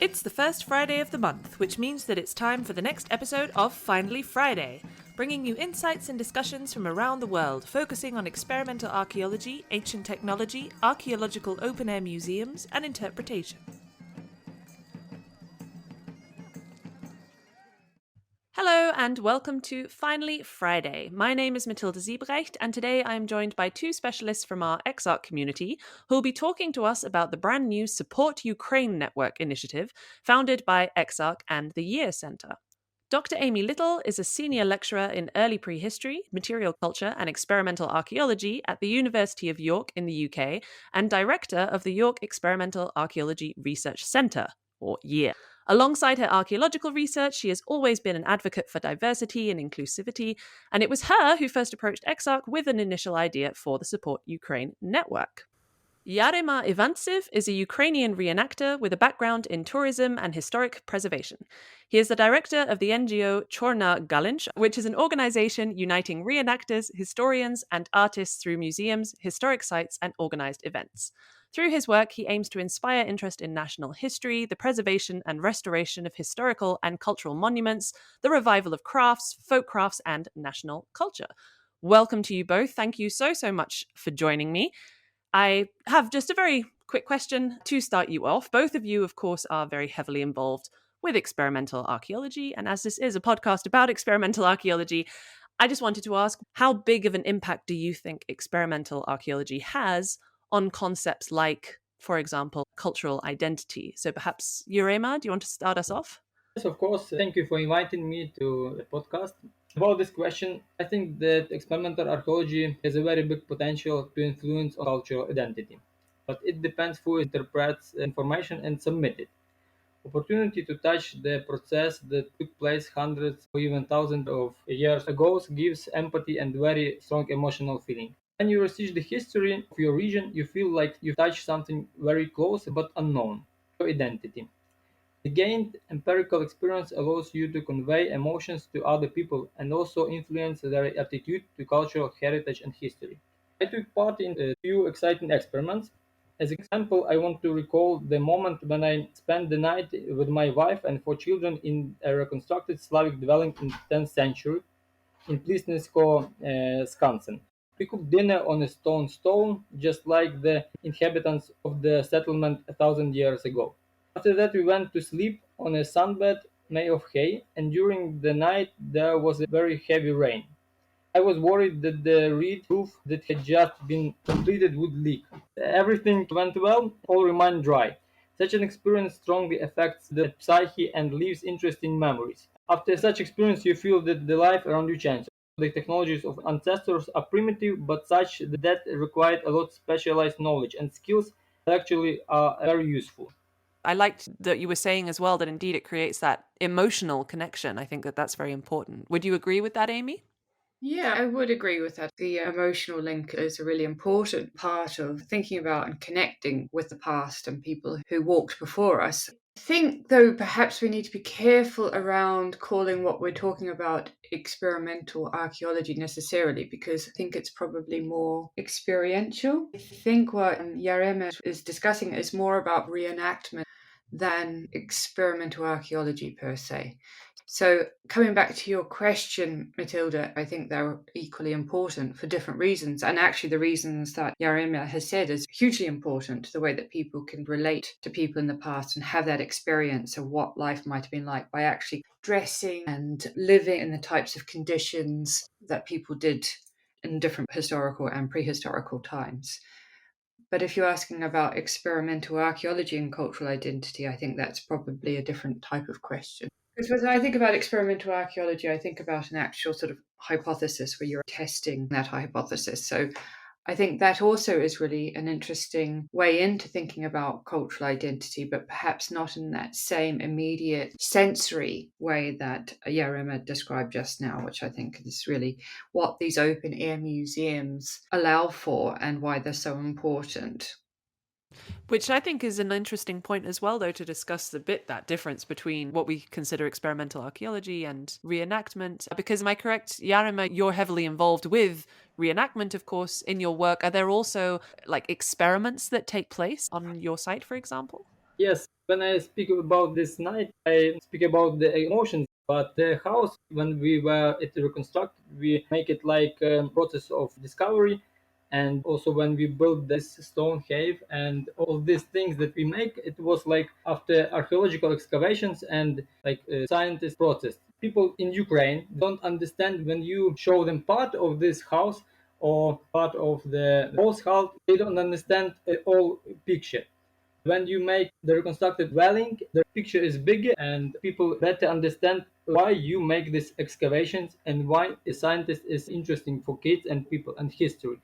It's the first Friday of the month, which means that it's time for the next episode of Finally Friday, bringing you insights and discussions from around the world, focusing on experimental archaeology, ancient technology, archaeological open-air museums, and interpretation. Hello and welcome to Finally Friday. My name is Mathilde Siebrecht, and today I am joined by two specialists from our EXARC community who will be talking to us about the brand new Support Ukraine Network initiative founded by EXARC and the Year Centre. Dr Aimée Little is a senior lecturer in early prehistory, material culture and experimental archaeology at the University of York in the UK and director of the York Experimental Archaeological Research Centre, or YEAR. Alongside her archaeological research, she has always been an advocate for diversity and inclusivity, and it was her who first approached EXARC with an initial idea for the Support Ukraine network. Yarema Ivantsiv is a Ukrainian reenactor with a background in tourism and historic preservation. He is the director of the NGO Chorna Galinch, which is an organization uniting reenactors, historians, and artists through museums, historic sites, and organized events. Through his work, he aims to inspire interest in national history, the preservation and restoration of historical and cultural monuments, the revival of crafts, folk crafts, and national culture. Welcome to you both. Thank you so much for joining me. I have just a very quick question to start you off. Both of you, of course, are very heavily involved with experimental archaeology. And as this is a podcast about experimental archaeology, I just wanted to ask, how big of an impact do you think experimental archaeology has on concepts like, for example, cultural identity? So perhaps, Yarema, do you want to start us off? Yes, of course. Thank you for inviting me to the podcast. About this question, I think that experimental archaeology has a very big potential to influence on cultural identity, but it depends who interprets information and submits it. Opportunity to touch the process that took place hundreds or even thousands of years ago gives empathy and very strong emotional feeling. When you research the history of your region, you feel like you touch something very close but unknown, your identity. The gained empirical experience allows you to convey emotions to other people and also influence their attitude to cultural heritage and history. I took part in a few exciting experiments. As an example, I want to recall the moment when I spent the night with my wife and 4 children in a reconstructed Slavic dwelling in the 10th century in Plisnesko Skansen. We cooked dinner on a stone stove, just like the inhabitants of the settlement 1,000 years ago. After that, we went to sleep on a sunbed made of hay, and during the night there was a very heavy rain. I was worried that the reed roof that had just been completed would leak. Everything went well, all remained dry. Such an experience strongly affects the psyche and leaves interesting memories. After such experience, you feel that the life around you changes. The technologies of ancestors are primitive, but such that required a lot of specialized knowledge and skills that actually are very useful. I liked that you were saying as well that indeed it creates that emotional connection. I think that that's very important. Would you agree with that, Aimée? Yeah, I would agree with that. The emotional link is a really important part of thinking about and connecting with the past and people who walked before us. I think, though, perhaps we need to be careful around calling what we're talking about experimental archaeology necessarily, because I think it's probably more experiential. I think what Yarema is discussing is more about reenactment than experimental archaeology per se. So, coming back to your question, Matilda, I think they're equally important for different reasons. And actually, the reasons that Yarema has said is hugely important, the way that people can relate to people in the past and have that experience of what life might have been like by actually dressing and living in the types of conditions that people did in different historical and prehistorical times. But if you're asking about experimental archaeology and cultural identity, I think that's probably a different type of question. Because when I think about experimental archaeology, I think about an actual sort of hypothesis where you're testing that hypothesis. So I think that also is really an interesting way into thinking about cultural identity, but perhaps not in that same immediate sensory way that Yarema described just now, which I think is really what these open air museums allow for and why they're so important. Which I think is an interesting point as well, though, to discuss a bit that difference between what we consider experimental archaeology and reenactment. Because am I correct, Yarema, you're heavily involved with reenactment, of course, in your work. Are there also like experiments that take place on your site, for example? Yes, When I speak about this night, I speak about the emotions. But the house, when we were it reconstructed, we make it like a process of discovery. And also when we built this stone cave and all these things that we make, it was like after archaeological excavations and like a scientist process. People in Ukraine don't understand when you show them part of this house or part of the whole house, they don't understand the whole picture. When you make the reconstructed dwelling, the picture is bigger and people better understand why you make these excavations and why a scientist is interesting for kids and people and history.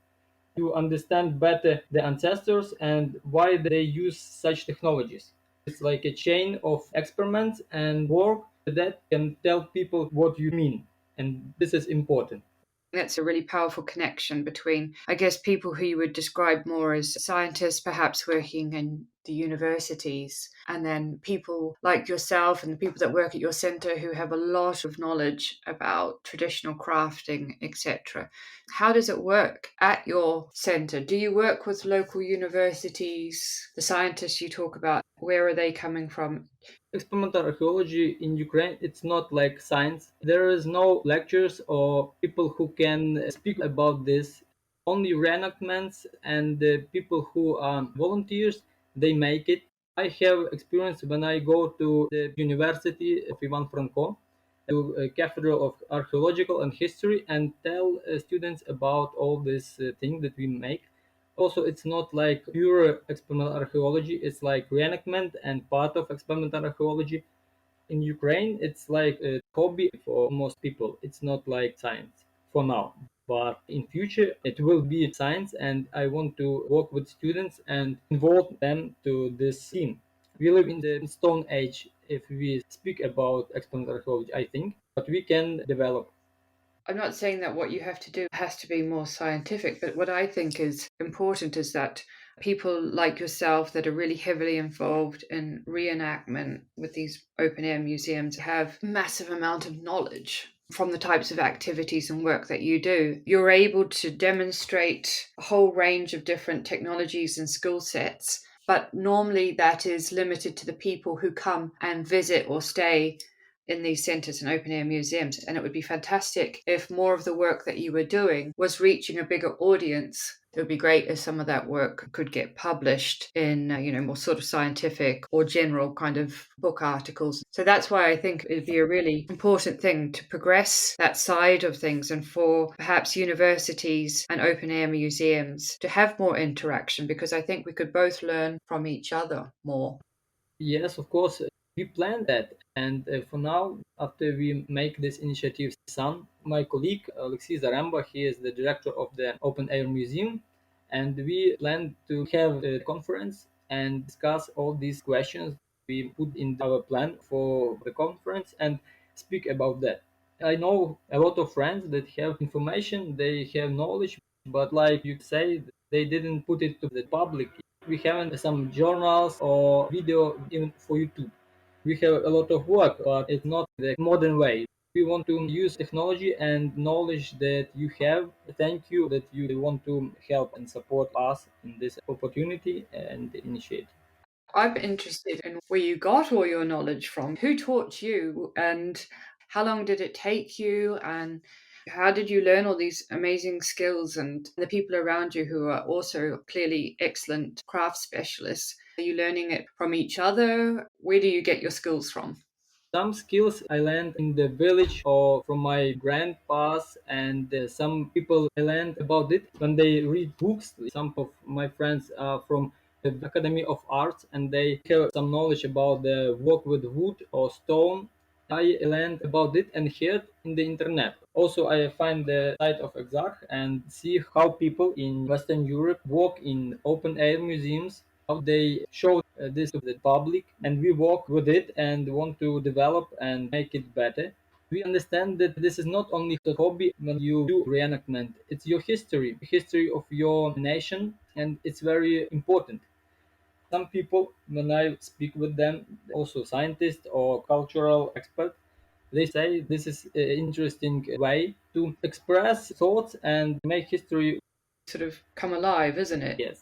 You understand better the ancestors and why they use such technologies. It's like a chain of experiments and work that can tell people what you mean. And this is important. That's a really powerful connection between, I guess, people who you would describe more as scientists, perhaps working in the universities, and then people like yourself and the people that work at your center who have a lot of knowledge about traditional crafting, etc. How does it work at your center? Do you work with local universities? The scientists you talk about, where are they coming from? Experimental archaeology in Ukraine, it's not like science. There is no lectures or people who can speak about this. Only reenactments and the people who are volunteers, they make it. I have experience when I go to the University of Ivan Franko, to a Cathedral of Archaeological and History, and tell students about all these things that we make. Also, it's not like pure experimental archaeology, it's like reenactment and part of experimental archaeology. In Ukraine, it's like a hobby for most people. It's not like science for now. But in future, it will be science, and I want to work with students and involve them to this team. We live in the Stone Age if we speak about experimental archaeology, I think, but we can develop. I'm not saying that what you have to do has to be more scientific, but what I think is important is that people like yourself that are really heavily involved in reenactment with these open air museums have massive amount of knowledge from the types of activities and work that you do. You're able to demonstrate a whole range of different technologies and skill sets, but normally that is limited to the people who come and visit or stay in these centres and open air museums. And it would be fantastic if more of the work that you were doing was reaching a bigger audience. It would be great if some of that work could get published in, more sort of scientific or general kind of book articles. So that's why I think it'd be a really important thing to progress that side of things and for perhaps universities and open air museums to have more interaction, because I think we could both learn from each other more. Yes, of course, we plan that. And for now, after we make this initiative, son, my colleague Alexei Zaremba, he is the director of the Open Air Museum, and we plan to have a conference and discuss all these questions we put in our plan for the conference and speak about that. I know a lot of friends that have information, they have knowledge, but like you say, they didn't put it to the public. We haven't some journals or video even for YouTube. We have a lot of work, but it's not the modern way. We want to use technology and knowledge that you have. Thank you that you want to help and support us in this opportunity and initiative. I'm interested in where you got all your knowledge from. Who taught you, and how long did it take you, and how did you learn all these amazing skills, and the people around you who are also clearly excellent craft specialists? Are you learning it from each other? Where do you get your skills from? Some skills I learned in the village or from my grandpas, and some people I learned about it when they read books. Some of my friends are from the Academy of Arts and they have some knowledge about the work with wood or stone. I learned about it and heard in the internet. Also, I find the site of EXARC and see how people in Western Europe work in open air museums, how they show this to the public, and we work with it and want to develop and make it better. We understand that this is not only a hobby when you do reenactment, it's your history of your nation, and it's very important. Some people, when I speak with them, also scientists or cultural experts, they say this is an interesting way to express thoughts and make history. Sort of come alive, isn't it? Yes,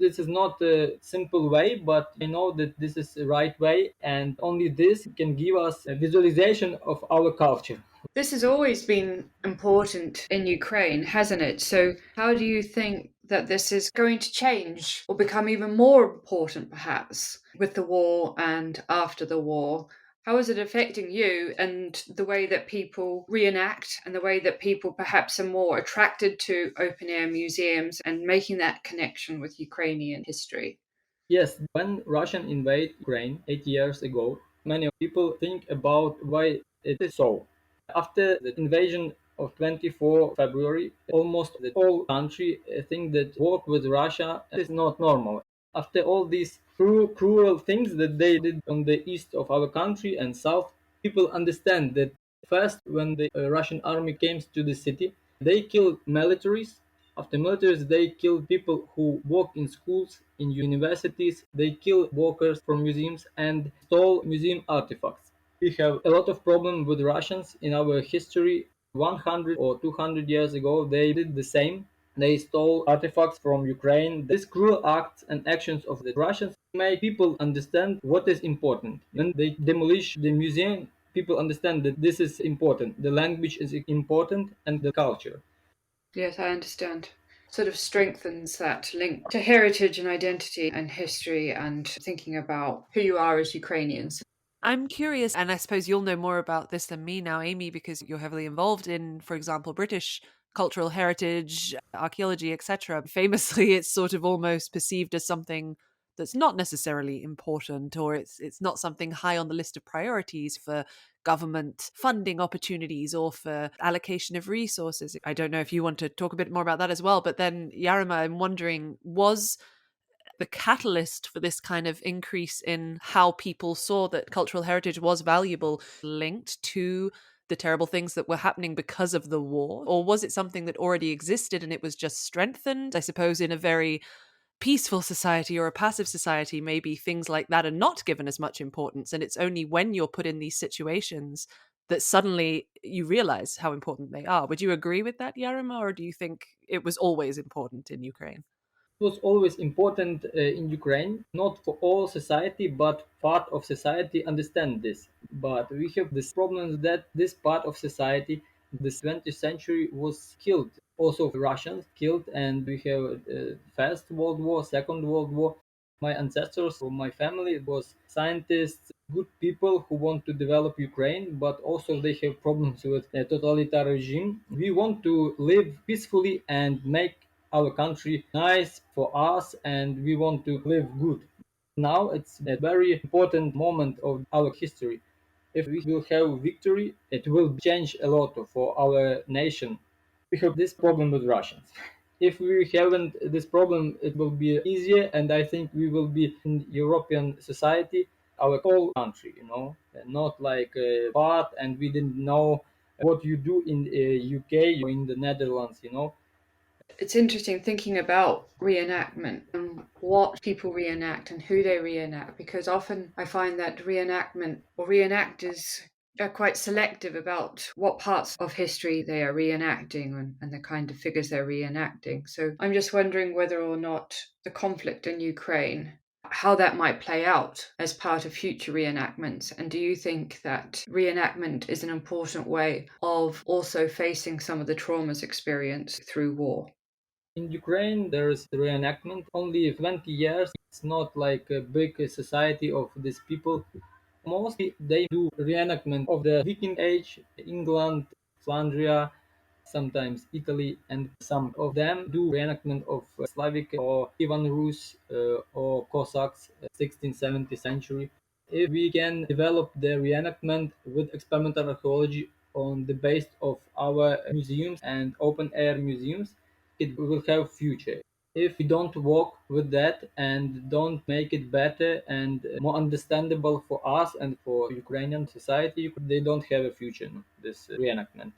This is not a simple way, but I know that this is the right way, and only this can give us a visualization of our culture. This has always been important in Ukraine, hasn't it? So, how do you think that this is going to change or become even more important, perhaps, with the war and after the war? How is it affecting you and the way that people reenact and the way that people perhaps are more attracted to open air museums and making that connection with Ukrainian history? Yes, when Russian invaded Ukraine 8 years ago, many people think about why it is so. After the invasion of 24 February, almost the whole country think that war with Russia is not normal. After all these cruel things that they did on the east of our country and south, people understand that first when the Russian army came to the city, they killed militaries. After militaries, they killed people who work in schools, in universities. They killed workers from museums and stole museum artifacts. We have a lot of problem with Russians in our history. 100 or 200 years ago, they did the same. They stole artifacts from Ukraine. These cruel acts and actions of the Russians make people understand what is important. When they demolish the museum, people understand that this is important. The language is important and the culture. Yes, I understand. Sort of strengthens that link to heritage and identity and history and thinking about who you are as Ukrainians. I'm curious, and I suppose you'll know more about this than me now, Amy, because you're heavily involved in, for example, British cultural heritage, archaeology, etc. Famously, it's sort of almost perceived as something that's not necessarily important, or it's not something high on the list of priorities for government funding opportunities or for allocation of resources. I don't know if you want to talk a bit more about that as well, but then Yarema, I'm wondering, was the catalyst for this kind of increase in how people saw that cultural heritage was valuable linked to the terrible things that were happening because of the war? Or was it something that already existed and it was just strengthened? I suppose in a very peaceful society or a passive society, maybe things like that are not given as much importance. And it's only when you're put in these situations that suddenly you realize how important they are. Would you agree with that, Yarema, or do you think it was always important in Ukraine? It was always important in Ukraine, not for all society, but part of society understand this. But we have this problem that this part of society, this 20th century was killed. Also Russians killed, and we have First World War, Second World War. My ancestors or my family was scientists, good people who want to develop Ukraine, but also they have problems with a totalitarian regime. We want to live peacefully and make our country nice for us, and we want to live good. Now it's a very important moment of our history. If we will have victory, it will change a lot for our nation. We have this problem with Russians. If we haven't this problem, it will be easier, and I think we will be in European society, our whole country, not like a part, and we didn't know what you do in UK or in the Netherlands. It's interesting thinking about reenactment and what people reenact and who they reenact, because often I find that reenactment or reenactors are quite selective about what parts of history they are reenacting and the kind of figures they're reenacting. So I'm just wondering whether or not the conflict in Ukraine, how that might play out as part of future reenactments. And do you think that reenactment is an important way of also facing some of the traumas experienced through war? In Ukraine, there is reenactment only 20 years. It's not like a big society of these people. Mostly they do reenactment of the Viking Age, England, Flandria, sometimes Italy, and some of them do reenactment of Slavic or Ivan Rus or Cossacks, 16th, 17th century. If we can develop the reenactment with experimental archaeology on the base of our museums and open air museums, it will have future. If we don't work with that and don't make it better and more understandable for us and for Ukrainian society, they don't have a future, this reenactment.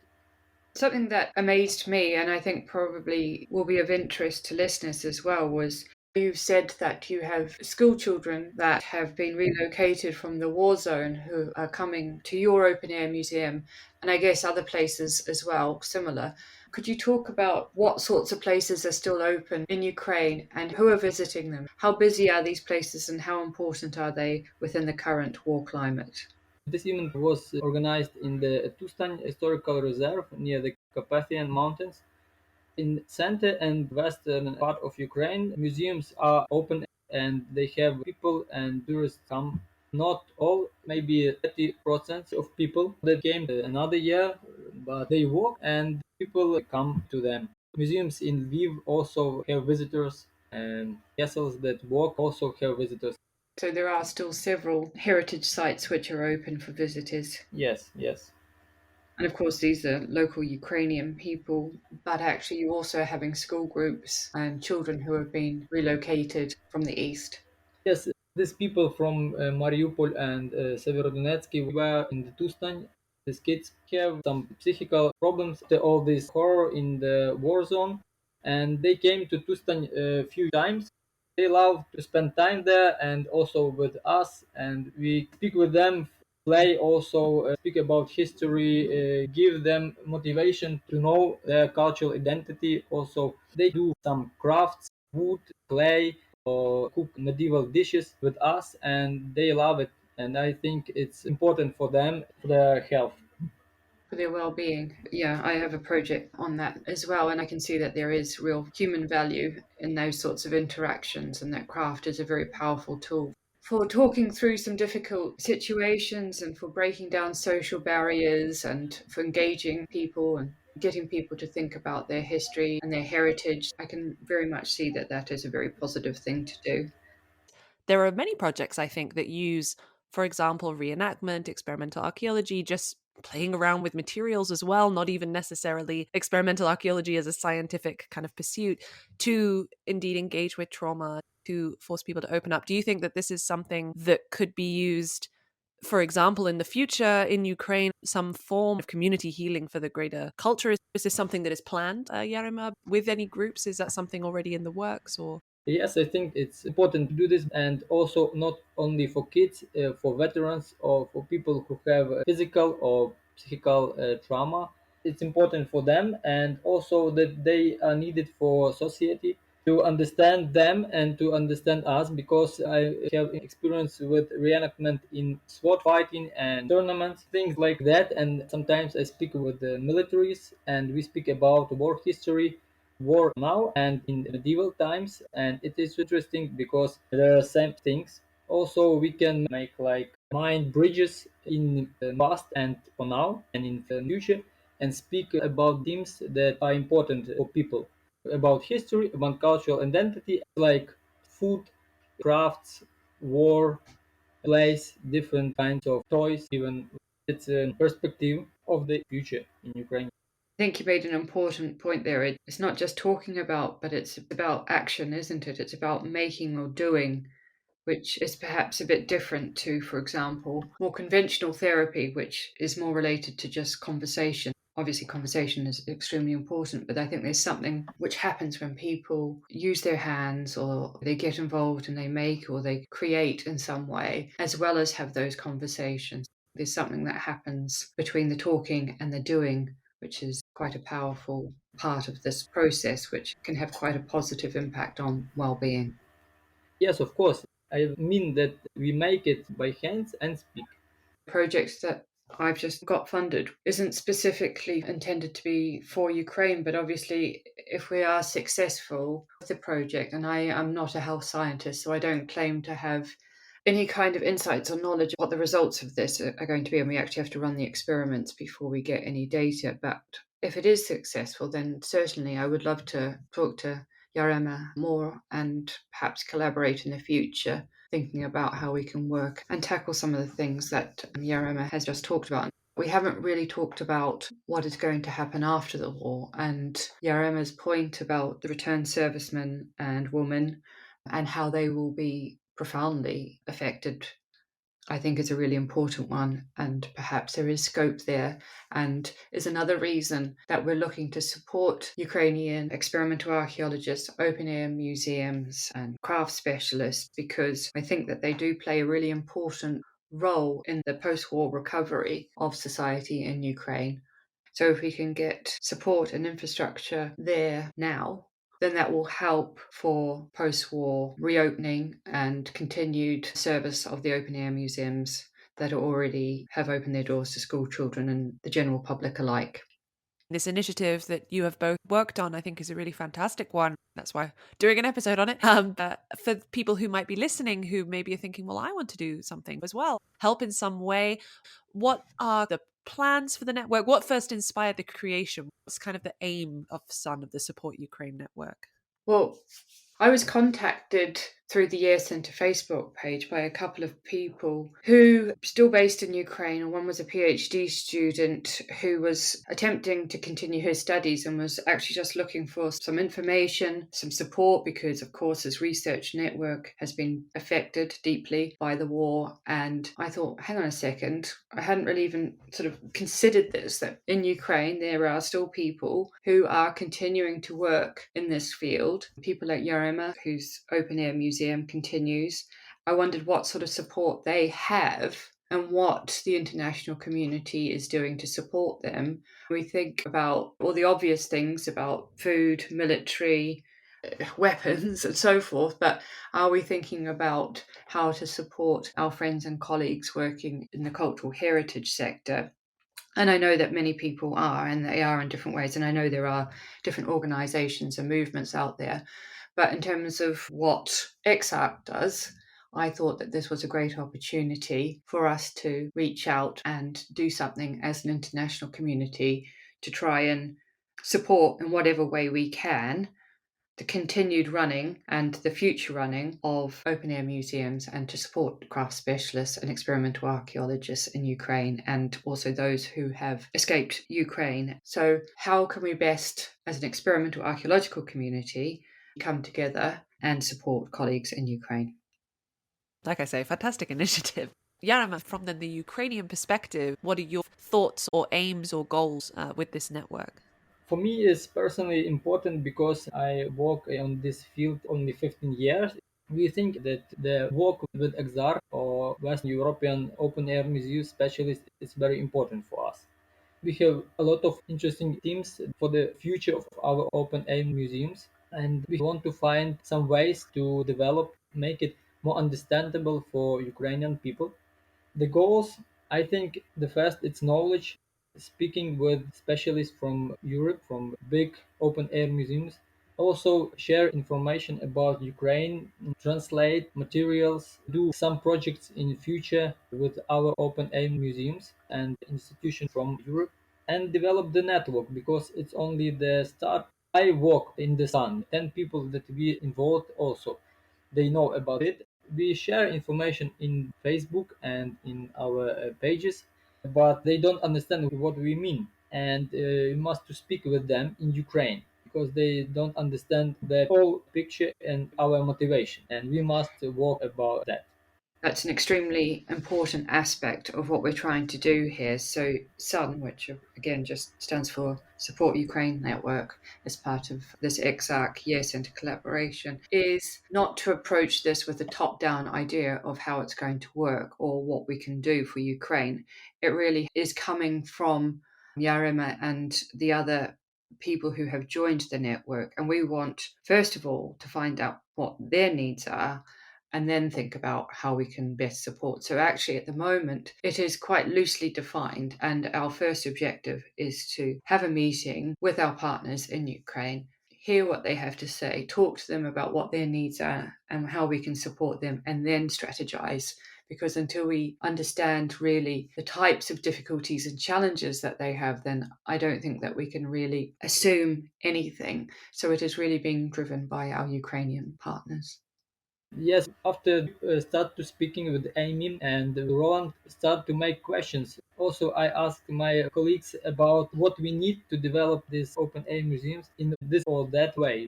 Something that amazed me, and I think probably will be of interest to listeners as well, was you said that you have school children that have been relocated from the war zone who are coming to your open air museum, and I guess other places as well, similar. Could you talk about what sorts of places are still open in Ukraine and who are visiting them? How busy are these places and how important are they within the current war climate? This event was organized in the Tustan Historical Reserve near the Carpathian Mountains. In center and western part of Ukraine, museums are open and they have people and tourists come. Not all, maybe 30% of people that came another year, but they walk and people come to them. Museums in Lviv also have visitors, and castles that walk also have visitors. So there are still several heritage sites which are open for visitors. Yes, yes. And of course, these are local Ukrainian people, but actually, you're also having school groups and children who have been relocated from the east. Yes, these people from Mariupol and Severodonetsk were in the Tustan. These kids have some psychical problems after all this horror in the war zone, and they came to Tustan a few times. They love to spend time there and also with us, and we speak with them, play also, speak about history, give them motivation to know their cultural identity. Also, they do some crafts, wood, clay, or cook medieval dishes with us, and they love it. And I think it's important for them, for their health. For their well-being. Yeah, I have a project on that as well, and I can see that there is real human value in those sorts of interactions, and that craft is a very powerful tool for talking through some difficult situations and for breaking down social barriers and for engaging people and getting people to think about their history and their heritage. I can very much see that that is a very positive thing to do. There are many projects, I think, that use, for example, reenactment, experimental archaeology, just playing around with materials as well, not even necessarily experimental archaeology as a scientific kind of pursuit, to indeed engage with trauma, to force people to open up. Do you think that this is something that could be used, for example, in the future in Ukraine, some form of community healing for the greater culture? Is this something that is planned, Yarema, with any groups? Is that something already in the works, or? Yes, I think it's important to do this, and also not only for kids, for veterans or for people who have physical or psychical trauma. It's important for them, and also that they are needed for society to understand them and to understand us, because I have experience with reenactment in sword fighting and tournaments, things like that. And sometimes I speak with the militaries and we speak about war history, war now and in medieval times, and it is interesting because there are same things. Also, we can make like mind bridges in the past and for now and in the future, and speak about themes that are important for people, about history, about cultural identity, like food, crafts, war, place, different kinds of toys, even. It's a perspective of the future in Ukraine. I think you made an important point there. It's not just talking about, but it's about action, isn't it? It's about making or doing, which is perhaps a bit different to, for example, more conventional therapy, which is more related to just conversation. Obviously, conversation is extremely important, but I think there's something which happens when people use their hands or they get involved and they make or they create in some way, as well as have those conversations. There's something that happens between the talking and the doing, which is quite a powerful part of this process, which can have quite a positive impact on well-being. Yes, of course. I mean that we make it by hands and speak. Project that I've just got funded isn't specifically intended to be for Ukraine, but obviously, if we are successful with the project, and I am not a health scientist, so I don't claim to have any kind of insights or knowledge of what the results of this are going to be, and we actually have to run the experiments before we get any data. But if it is successful, then certainly I would love to talk to Yarema more and perhaps collaborate in the future, thinking about how we can work and tackle some of the things that Yarema has just talked about. We haven't really talked about what is going to happen after the war, and Yarema's point about the returned servicemen and women and how they will be profoundly affected, I think is a really important one, and perhaps there is scope there, and is another reason that we're looking to support Ukrainian experimental archaeologists, open air museums, and craft specialists, because I think that they do play a really important role in the post war recovery of society in Ukraine. So if we can get support and infrastructure there now, then that will help for post-war reopening and continued service of the open-air museums that already have opened their doors to school children and the general public alike. This initiative that you have both worked on, I think, is a really fantastic one. That's why doing an episode on it. For people who might be listening, who maybe are thinking, well, I want to do something as well, help in some way. What are the plans for the network? What first inspired the creation? What's kind of the aim of SUN, of the Support Ukraine network? Well, I was contacted through the Year Centre Facebook page by a couple of people who are still based in Ukraine. One was a PhD student who was attempting to continue his studies and was actually just looking for some information, some support, because of course his research network has been affected deeply by the war. And I thought, hang on a second, I hadn't really even sort of considered this, that in Ukraine there are still people who are continuing to work in this field. People like Yarema, whose open air museum continues. I wondered what sort of support they have and what the international community is doing to support them. We think about all the obvious things about food, military, weapons and so forth, but are we thinking about how to support our friends and colleagues working in the cultural heritage sector? And I know that many people are, and they are in different ways. And I know there are different organisations and movements out there. But in terms of what EXARC does, I thought that this was a great opportunity for us to reach out and do something as an international community to try and support in whatever way we can the continued running and the future running of open-air museums, and to support craft specialists and experimental archaeologists in Ukraine, and also those who have escaped Ukraine. So how can we best, as an experimental archaeological community, come together and support colleagues in Ukraine? Like I say, fantastic initiative. Yarema, from the Ukrainian perspective, what are your thoughts or aims or goals with this network? For me, it's personally important because I work on this field only 15 years. We think that the work with EXARC or Western European open air museum specialists is very important for us. We have a lot of interesting themes for the future of our open air museums, and we want to find some ways to develop, make it more understandable for Ukrainian people. The goals, I think, the first, it's knowledge, speaking with specialists from Europe, from big open air museums. Also, share information about Ukraine, translate materials, do some projects in future with our open air museums and institutions from Europe, and develop the network because it's only the start. I work in the sun, 10 people that we involved also. They know about it. We share information in Facebook and in our pages, but they don't understand what we mean. And we must to speak with them in Ukraine because they don't understand the whole picture and our motivation. And we must work about that. That's an extremely important aspect of what we're trying to do here. So SUN, which again just stands for Support Ukraine Network, as part of this EXARC Year Centre collaboration, is not to approach this with a top-down idea of how it's going to work or what we can do for Ukraine. It really is coming from Yarema and the other people who have joined the network. And we want, first of all, to find out what their needs are, and then think about how we can best support. So actually at the moment it is quite loosely defined, and our first objective is to have a meeting with our partners in Ukraine, hear what they have to say, talk to them about what their needs are and how we can support them, and then strategize. Because until we understand really the types of difficulties and challenges that they have, then I don't think that we can really assume anything. So it is really being driven by our Ukrainian partners. Yes, after start to speaking with Amy and Roland, start to make questions. Also, I asked my colleagues about what we need to develop these open air museums in this or that way.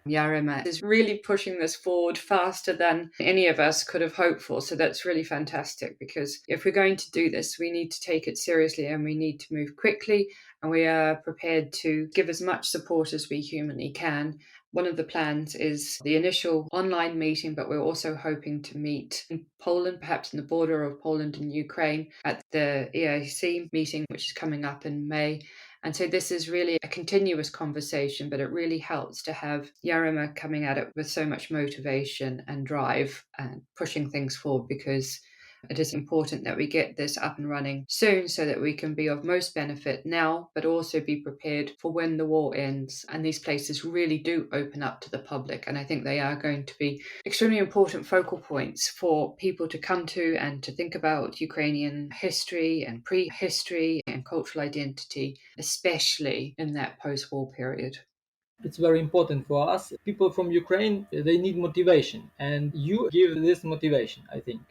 Yarema is really pushing this forward faster than any of us could have hoped for. So that's really fantastic, because if we're going to do this, we need to take it seriously and we need to move quickly, and we are prepared to give as much support as we humanly can. One of the plans is the initial online meeting, but we're also hoping to meet in Poland, perhaps in the border of Poland and Ukraine, at the EAC meeting, which is coming up in May. And so this is really a continuous conversation, but it really helps to have Yarema coming at it with so much motivation and drive and pushing things forward, because it is important that we get this up and running soon so that we can be of most benefit now, but also be prepared for when the war ends and these places really do open up to the public. And I think they are going to be extremely important focal points for people to come to and to think about Ukrainian history and prehistory and cultural identity, especially in that post-war period. It's very important for us. People from Ukraine, they need motivation, and you give this motivation, I think.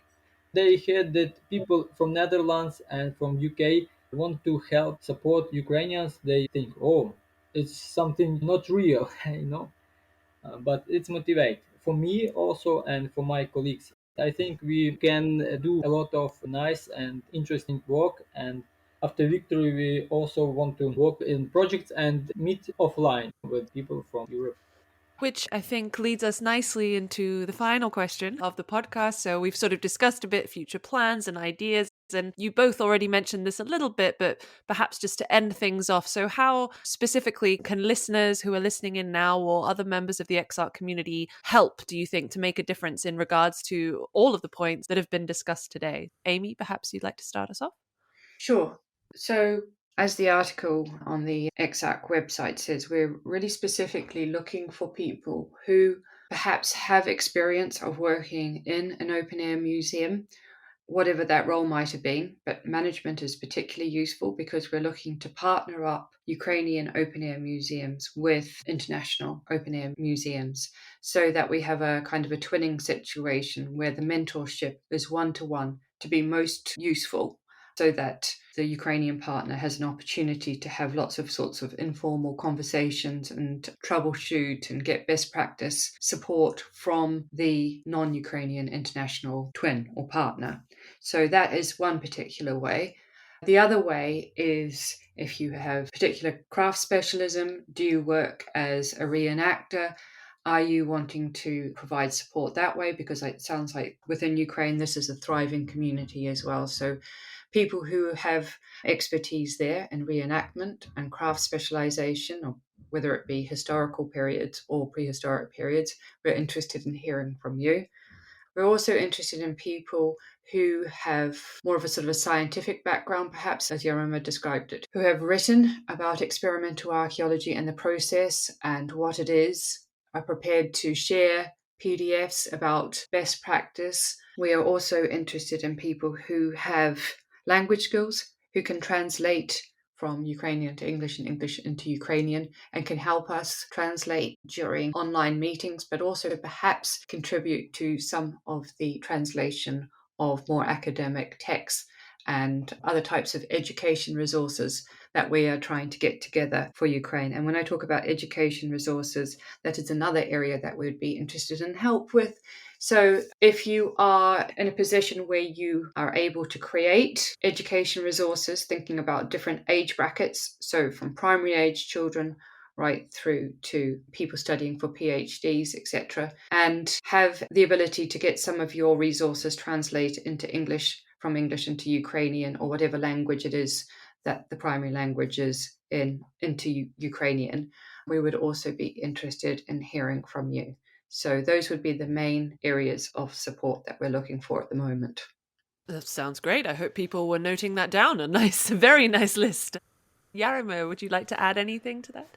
They heard that people from Netherlands and from UK want to help support Ukrainians. They think, oh, it's something not real, but it's motivate for me also and for my colleagues. I think we can do a lot of nice and interesting work, and after victory we also want to work in projects and meet offline with people from Europe. Which I think leads us nicely into the final question of the podcast. So we've sort of discussed a bit future plans and ideas, and you both already mentioned this a little bit, but perhaps just to end things off. So how specifically can listeners who are listening in now or other members of the EXARC community help, do you think, to make a difference in regards to all of the points that have been discussed today? Amy, perhaps you'd like to start us off? Sure. So, as the article on the EXARC website says, we're really specifically looking for people who perhaps have experience of working in an open air museum, whatever that role might have been. But management is particularly useful because we're looking to partner up Ukrainian open air museums with international open air museums so that we have a kind of a twinning situation where the mentorship is one-to-one to be most useful, so that the Ukrainian partner has an opportunity to have lots of sorts of informal conversations and troubleshoot and get best practice support from the non-Ukrainian international twin or partner. So that is one particular way. The other way is if you have particular craft specialism, do you work as a reenactor? Are you wanting to provide support that way? Because it sounds like within Ukraine, this is a thriving community as well. So people who have expertise there in reenactment and craft specialization, or whether it be historical periods or prehistoric periods, we're interested in hearing from you. We're also interested in people who have more of a sort of a scientific background, perhaps, as Yarema described it, who have written about experimental archaeology and the process and what it is, are prepared to share PDFs about best practice. We are also interested in people who have language skills, who can translate from Ukrainian to English and English into Ukrainian and can help us translate during online meetings, but also perhaps contribute to some of the translation of more academic texts and other types of education resources that we are trying to get together for Ukraine. And when I talk about education resources, that is another area that we'd be interested in help with. So if you are in a position where you are able to create education resources, thinking about different age brackets, so from primary age children right through to people studying for PhDs, etc., and have the ability to get some of your resources translated into English, from English into Ukrainian, or whatever language it is that the primary language is into Ukrainian, we would also be interested in hearing from you. So those would be the main areas of support that we're looking for at the moment. That sounds great. I hope people were noting that down. A nice, very nice list. Yarema, would you like to add anything to that?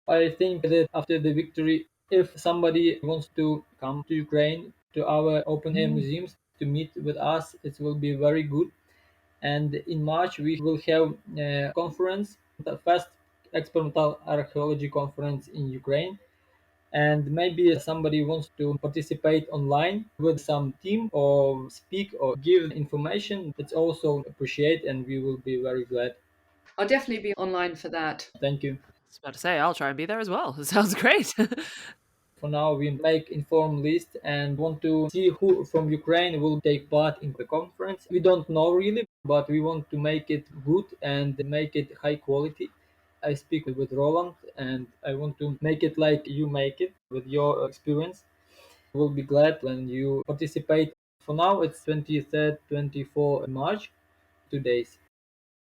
I think that after the victory, if somebody wants to come to Ukraine, to our open air museums, to meet with us, it will be very good. And in March, we will have a conference, the first experimental archaeology conference in Ukraine. And maybe somebody wants to participate online with some team or speak or give information. It's also appreciated, and we will be very glad. I'll definitely be online for that. Thank you. I was about to say, I'll try and be there as well. It sounds great. For now, we make informed list and want to see who from Ukraine will take part in the conference. We don't know really, but we want to make it good and make it high quality. I speak with Roland, and I want to make it like you make it with your experience. We'll be glad when you participate. For now, it's 23rd, 24th March, 2 days.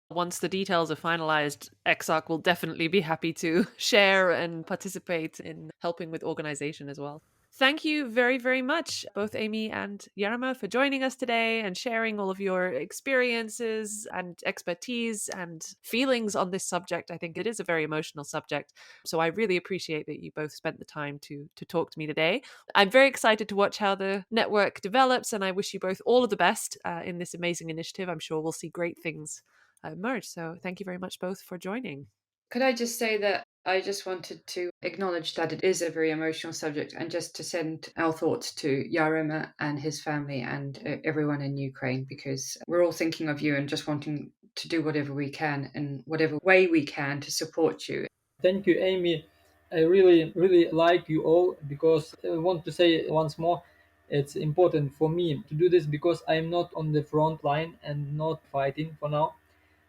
Once the details are finalized, EXARC will definitely be happy to share and participate in helping with organization as well. Thank you very, very much, both Aimée and Yarema, for joining us today and sharing all of your experiences and expertise and feelings on this subject. I think it is a very emotional subject. So I really appreciate that you both spent the time to talk to me today. I'm very excited to watch how the network develops, and I wish you both all of the best in this amazing initiative. I'm sure we'll see great things emerge. So thank you very much both for joining. Could I just say that I just wanted to acknowledge that it is a very emotional subject, and just to send our thoughts to Yarema and his family and everyone in Ukraine, because we're all thinking of you and just wanting to do whatever we can in whatever way we can to support you. Thank you, Amy. I really, really like you all, because I want to say once more, it's important for me to do this because I'm not on the front line and not fighting for now.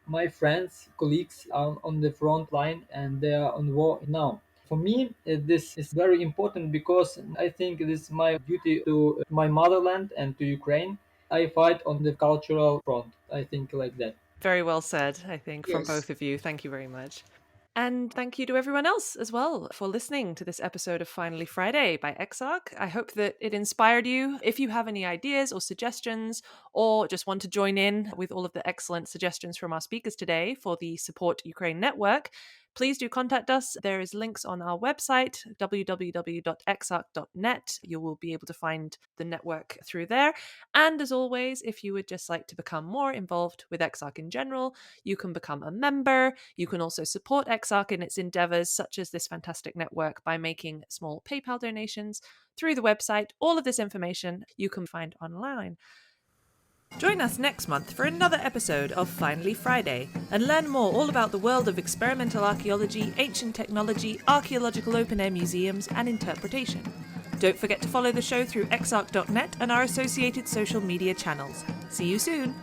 My friends, colleagues are on the front line and they are on war now. For me, this is very important because I think it is my duty to my motherland and to Ukraine. I fight on the cultural front. I think like that. Very well said, I think, from Yes. both of you. Thank you very much. And thank you to everyone else as well for listening to this episode of Finally Friday by EXARC. I hope that it inspired you. If you have any ideas or suggestions, or just want to join in with all of the excellent suggestions from our speakers today for the Support Ukraine Network, please do contact us. There is links on our website, www.exarc.net. You will be able to find the network through there. And as always, if you would just like to become more involved with EXARC in general, you can become a member. You can also support EXARC in its endeavors, such as this fantastic network, by making small PayPal donations through the website. All of this information you can find online. Join us next month for another episode of Finally Friday and learn more all about the world of experimental archaeology, ancient technology, archaeological open-air museums, and interpretation. Don't forget to follow the show through exarc.net and our associated social media channels. See you soon!